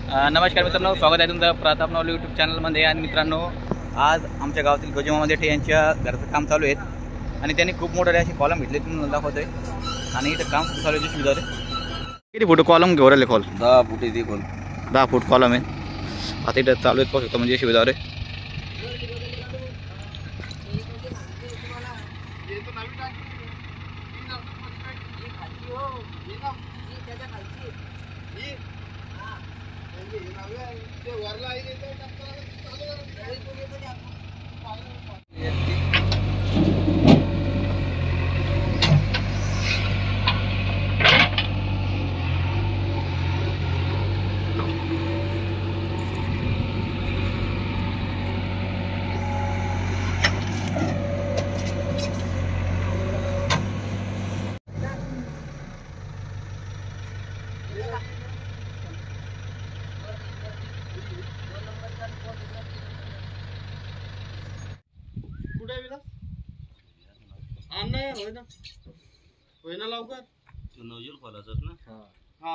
नमस्कार मित्रांनो, स्वागत आहे तुमचं प्रताप नवले यूट्यूब चॅनलमध्ये। आणि मित्रांनो, आज आमच्या गावातील गजमामा देठे यांच्या घराचं काम चालू आहे आणि त्यांनी खूप मोठे असे कॉलम घेतले, तुम्हाला दाखवतोय। आणि इथं काम खूप चालू आहे सुविधा आहे। किती फूट कॉलम घेऊन राहिले? कॉल 10 फूट आहे, 10 फूट कॉलम आहे। आता इथं चालू आहेत, पाहू शकतो म्हणजे सुविधा आहे। होय ना लवकर नवजूर खोलाच ना। हा